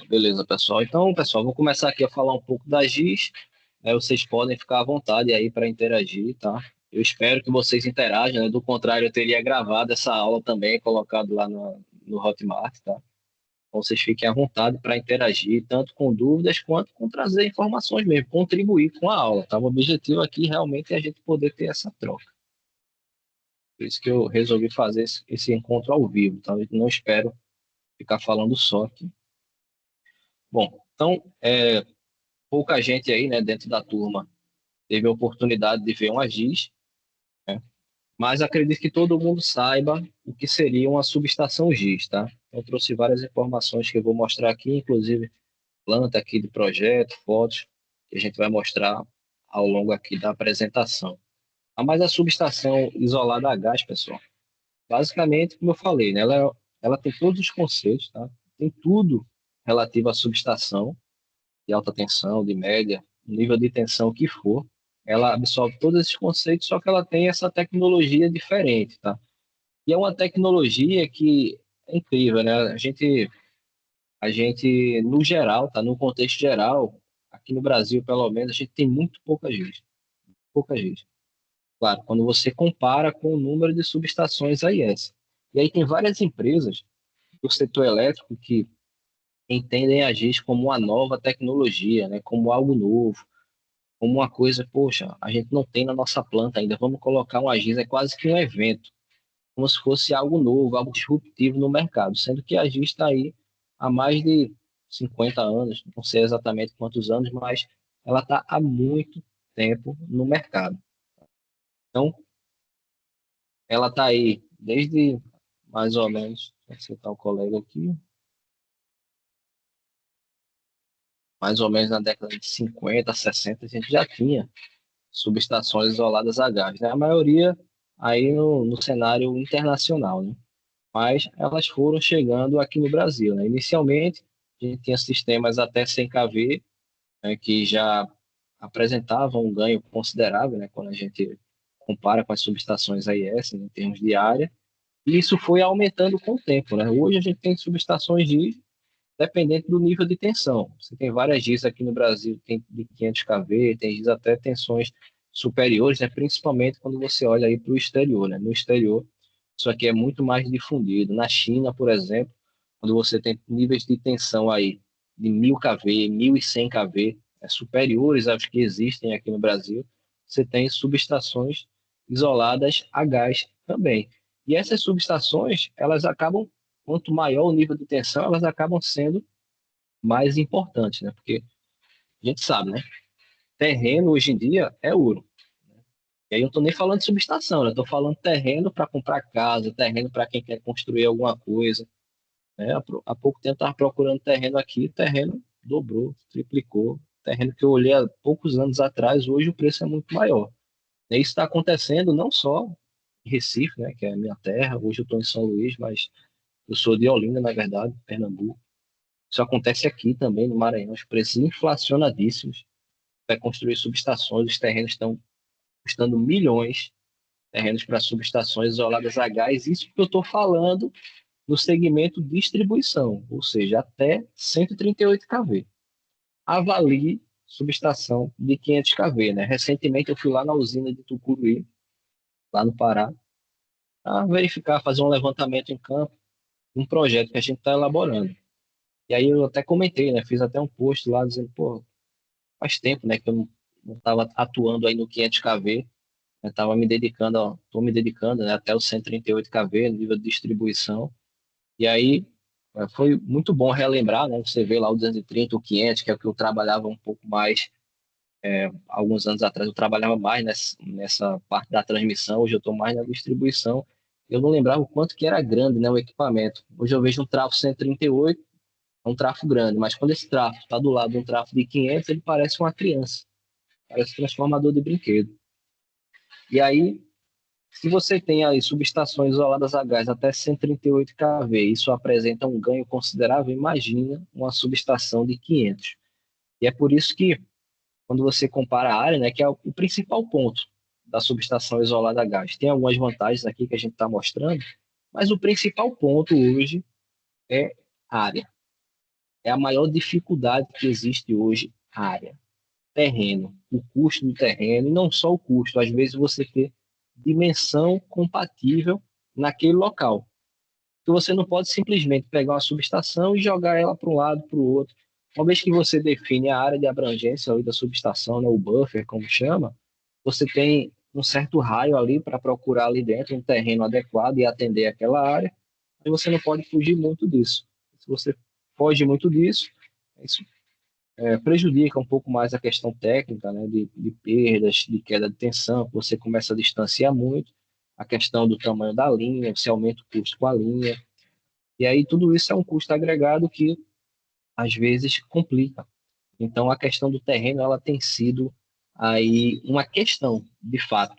Beleza, pessoal. Então, pessoal, vou começar aqui a falar um pouco da GIS. Vocês podem ficar à vontade aí para interagir, tá? Eu espero que vocês interajam, né? Do contrário, eu teria gravado essa aula também, colocado lá no Hotmart, tá? Então, vocês fiquem à vontade para interagir, tanto com dúvidas quanto com trazer informações mesmo, contribuir com a aula, tá? O objetivo aqui realmente é a gente poder ter essa troca. Por isso que eu resolvi fazer esse encontro ao vivo, tá? Eu não espero ficar falando só aqui. Bom, então, pouca gente aí, né, dentro da turma teve a oportunidade de ver uma GIS, né? Mas acredito que todo mundo saiba o que seria uma subestação GIS, tá? Eu trouxe várias informações que eu vou mostrar aqui, inclusive planta aqui de projeto, fotos, que a gente vai mostrar ao longo aqui da apresentação. Mas a subestação isolada a gás, pessoal, basicamente, como eu falei, né, ela tem todos os conceitos, tá? Tem tudo relativo à subestação, de alta tensão, de média, nível de tensão que for, ela absorve todos esses conceitos, só que ela tem essa tecnologia diferente, tá? E é uma tecnologia que é incrível, né? A gente no geral, tá? No contexto geral, aqui no Brasil, pelo menos, a gente tem muito pouca gente, pouca gente. Claro, quando você compara com o número de subestações AIS. E aí tem várias empresas do setor elétrico que entendem a GIS como uma nova tecnologia, né? Como algo novo, como uma coisa, poxa, a gente não tem na nossa planta ainda, vamos colocar um Agis, é quase que um evento, como se fosse algo novo, algo disruptivo no mercado, sendo que a Agis está aí há mais de 50 anos, não sei exatamente quantos anos, mas ela está há muito tempo no mercado. Então, ela está aí desde mais ou menos, vou citar o colega aqui, mais ou menos na década de 50, 60, a gente já tinha subestações isoladas a gás, né? A maioria aí no cenário internacional, né? Mas elas foram chegando aqui no Brasil, né? Inicialmente, a gente tinha sistemas até 100 kV, né, que já apresentavam um ganho considerável, né, quando a gente compara com as subestações AIS, né, em termos de área, e isso foi aumentando com o tempo, né? Hoje a gente tem subestações de dependente do nível de tensão. Você tem várias GIS aqui no Brasil, tem de 500 kV, tem GIS até tensões superiores, né? Principalmente quando você olha aí para o exterior, né? No exterior, isso aqui é muito mais difundido. Na China, por exemplo, quando você tem níveis de tensão aí de 1000 kV, 1100 kV, superiores aos que existem aqui no Brasil, você tem subestações isoladas a gás também. E essas subestações, elas acabam, quanto maior o nível de tensão, elas acabam sendo mais importantes, né? Porque a gente sabe, né? Terreno hoje em dia é ouro. E aí eu não estou nem falando de subestação, né? Eu estou falando terreno para comprar casa, terreno para quem quer construir alguma coisa, né? Há pouco tempo eu estava procurando terreno aqui, terreno dobrou, triplicou. Terreno que eu olhei há poucos anos atrás, hoje o preço é muito maior. E isso está acontecendo não só em Recife, né? Que é a minha terra. Hoje eu estou em São Luís, mas eu sou de Olinda, na verdade, Pernambuco. Isso acontece aqui também no Maranhão, os preços inflacionadíssimos. Para construir subestações, os terrenos estão custando milhões, terrenos para subestações isoladas a gás. Isso que eu estou falando no segmento distribuição, ou seja, até 138 kV. Avalie subestação de 500 kV, né? Recentemente eu fui lá na usina de Tucuruí, lá no Pará, para verificar, fazer um levantamento em campo, um projeto que a gente está elaborando. E aí eu até comentei, né? Fiz até um post lá dizendo, pô, faz tempo, né, que eu não estava atuando aí no 500 kV, eu estava me dedicando, estou me dedicando, né, até o 138 kV, no nível de distribuição. E aí foi muito bom relembrar, né? Você vê lá o 230, o 500, que é o que eu trabalhava um pouco mais, alguns anos atrás eu trabalhava mais nessa parte da transmissão, hoje eu estou mais na distribuição. Eu não lembrava o quanto que era grande, né, o equipamento. Hoje eu vejo um trafo 138, é um trafo grande, mas quando esse trafo está do lado de um trafo de 500, ele parece uma criança, parece um transformador de brinquedo. E aí, se você tem aí subestações isoladas a gás até 138 kV, isso apresenta um ganho considerável, imagina uma subestação de 500. E é por isso que, quando você compara a área, né, que é o principal ponto da subestação isolada a gás, tem algumas vantagens aqui que a gente está mostrando, mas o principal ponto hoje é área. é a maior dificuldade que existe hoje, área, terreno, o custo do terreno, e não só o custo, às vezes você ter dimensão compatível naquele local. Que você não pode simplesmente pegar uma subestação e jogar ela para um lado, para o outro. Uma vez que você define a área de abrangência ali da subestação, né, o buffer, como chama, você tem um certo raio ali para procurar ali dentro um terreno adequado e atender aquela área, e você não pode fugir muito disso. Se você foge muito disso, isso prejudica um pouco mais a questão técnica, né, de perdas, de queda de tensão, você começa a distanciar muito, a questão do tamanho da linha, você aumenta o custo com a linha, e aí tudo isso é um custo agregado que às vezes complica. Então a questão do terreno ela tem sido aí uma questão de fato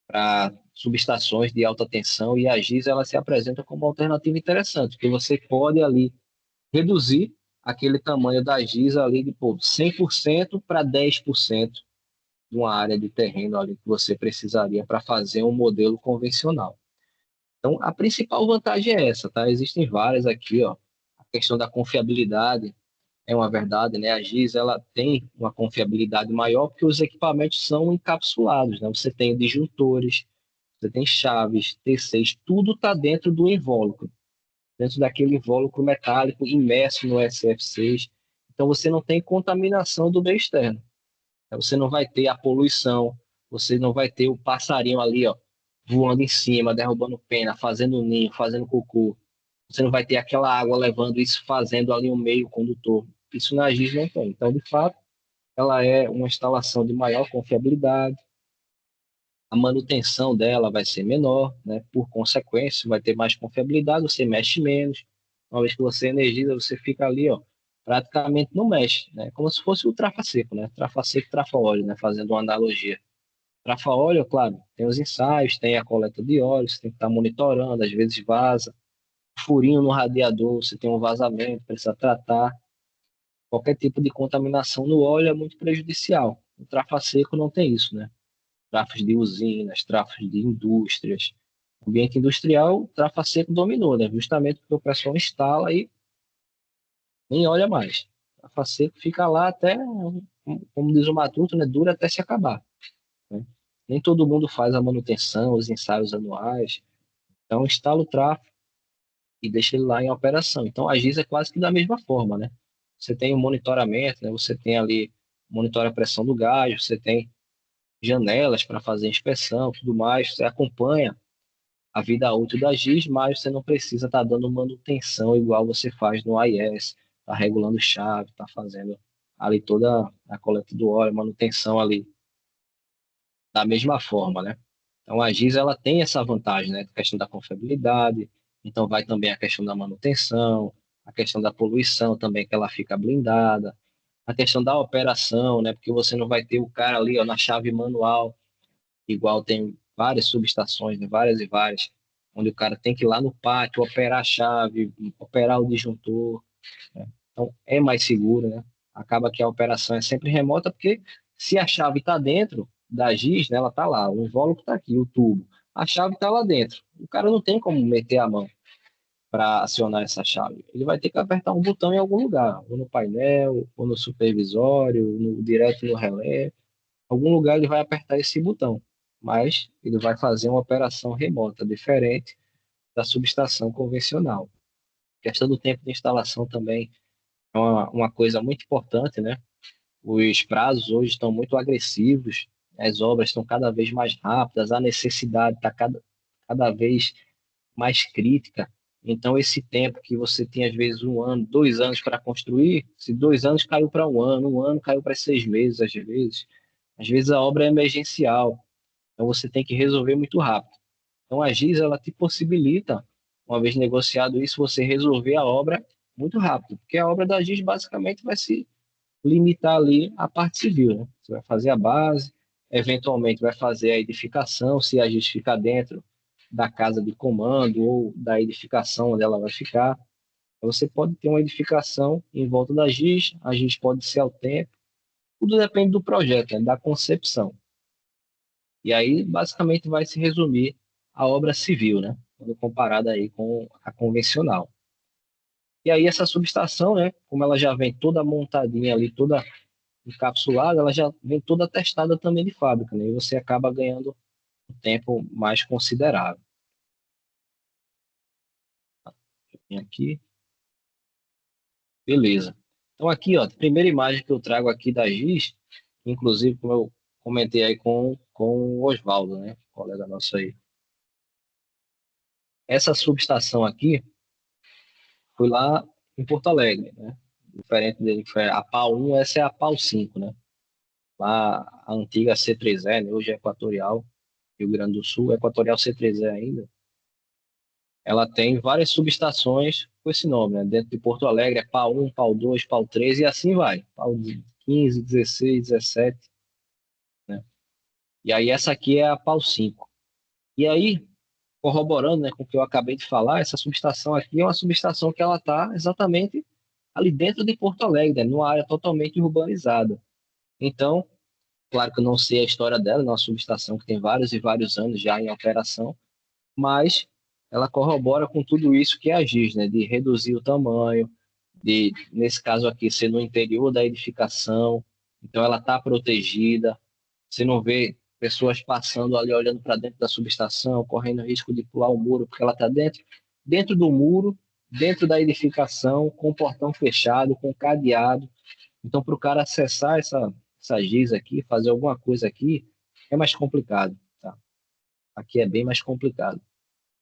para subestações de alta tensão e a GIS ela se apresenta como uma alternativa interessante, porque você pode ali reduzir aquele tamanho da GIS ali de pô, 100% para 10% de uma área de terreno ali que você precisaria para fazer um modelo convencional. Então, a principal vantagem é essa, tá? Existem várias aqui, ó. A questão da confiabilidade é uma verdade, né? A GIS, ela tem uma confiabilidade maior porque os equipamentos são encapsulados, né? Você tem disjuntores, você tem chaves, T6, tudo está dentro do invólucro, dentro daquele invólucro metálico imerso no SF6. Então, você não tem contaminação do meio externo. Você não vai ter a poluição, você não vai ter o passarinho ali, ó, voando em cima, derrubando pena, fazendo ninho, fazendo cocô. Você não vai ter aquela água levando isso, fazendo ali um meio condutor. Isso na GIS não tem. Então, de fato, ela é uma instalação de maior confiabilidade, a manutenção dela vai ser menor, né? Por consequência, vai ter mais confiabilidade, você mexe menos. Uma vez que você energiza, você fica ali, ó, praticamente não mexe, né? Como se fosse o trafa-seco, né? Trafa-seco, trafa-óleo, né? Fazendo uma analogia. Trafa-óleo, claro, tem os ensaios, tem a coleta de óleo, você tem que estar monitorando, às vezes vaza. Furinho no radiador, você tem um vazamento, precisa tratar. Qualquer tipo de contaminação no óleo é muito prejudicial. O trafa-seco não tem isso, né? Trafos de usinas, trafos de indústrias. O ambiente industrial, o trafa-seco dominou, né? Justamente porque o pessoal instala e nem olha mais. O trafa-seco fica lá até, como diz o Matuto, né? Dura até se acabar, né? Nem todo mundo faz a manutenção, os ensaios anuais. Então, instala o trafo e deixa ele lá em operação. Então, a GIS é quase que da mesma forma, né? Você tem o monitoramento, né? Você tem ali, monitora a pressão do gás, você tem janelas para fazer inspeção, tudo mais, você acompanha a vida útil da GIS, mas você não precisa estar dando manutenção igual você faz no AIS, está regulando chave, está fazendo ali toda a coleta do óleo, manutenção ali da mesma forma, né? Então a GIS ela tem essa vantagem, né? A questão da confiabilidade, então vai também a questão da manutenção, a questão da poluição também que ela fica blindada, a questão da operação, né? Porque você não vai ter o cara ali ó, na chave manual igual tem várias subestações, né, várias e várias, onde o cara tem que ir lá no pátio, operar a chave, operar o disjuntor, né? Então é mais seguro, né? Acaba que a operação é sempre remota, porque se a chave está dentro da GIS, né, ela está lá, o invólucro está aqui, o tubo, a chave está lá dentro. O cara não tem como meter a mão para acionar essa chave. Ele vai ter que apertar um botão em algum lugar, ou no painel, ou no supervisório, direto no relé, algum lugar ele vai apertar esse botão, mas ele vai fazer uma operação remota, diferente da subestação convencional. A questão do tempo de instalação também é uma coisa muito importante, né? Os prazos hoje estão muito agressivos, as obras estão cada vez mais rápidas, a necessidade está cada vez mais crítica. Então, esse tempo que você tem, às vezes, um ano, 2 anos para construir, se 2 anos caiu para um ano caiu para 6 meses, às vezes a obra é emergencial, então você tem que resolver muito rápido. Então a GIS ela te possibilita, uma vez negociado isso, você resolver a obra muito rápido, porque a obra da GIS basicamente vai se limitar ali à parte civil, né? Você vai fazer a base, eventualmente vai fazer a edificação, se a GIS ficar dentro da casa de comando ou da edificação onde ela vai ficar. Então, você pode ter uma edificação em volta da GIS, a GIS pode ser ao tempo, tudo depende do projeto, né? Da concepção. E aí, basicamente, vai se resumir a obra civil, né? Quando comparada aí com a convencional. E aí essa subestação, né, como ela já vem toda montadinha ali, toda encapsulada, ela já vem toda testada também de fábrica, né? E você acaba ganhando um tempo mais considerável. Vem aqui, beleza. Então aqui, ó, a primeira imagem que eu trago aqui da GIS, inclusive como eu comentei aí com o Oswaldo, né, colega nosso aí. Essa subestação aqui foi lá em Porto Alegre, né? Diferente dele que foi a PAU 1, essa é a PAU 5, né? Lá a antiga C3E, né? Hoje é Equatorial, Rio Grande do Sul, Equatorial C3E ainda. Ela tem várias subestações com esse nome, né? Dentro de Porto Alegre é PAU 1, PAU 2, PAU 3 e assim vai. PAU 15, 16, 17, né? E aí essa aqui é a PAU 5. E aí, corroborando, né, com o que eu acabei de falar, essa subestação aqui é uma subestação que ela está exatamente ali dentro de Porto Alegre, né, numa área totalmente urbanizada. Então, claro que eu não sei a história dela, é uma subestação que tem vários e vários anos já em operação, mas ela corrobora com tudo isso que é a GIS, né, de reduzir o tamanho, de, nesse caso aqui, ser no interior da edificação, então ela está protegida, você não vê pessoas passando ali, olhando para dentro da subestação, correndo risco de pular o muro, porque ela está dentro do muro, dentro da edificação, com o portão fechado, com cadeado. Então, para o cara acessar essa GIS aqui, fazer alguma coisa aqui, é mais complicado, tá? Aqui é bem mais complicado.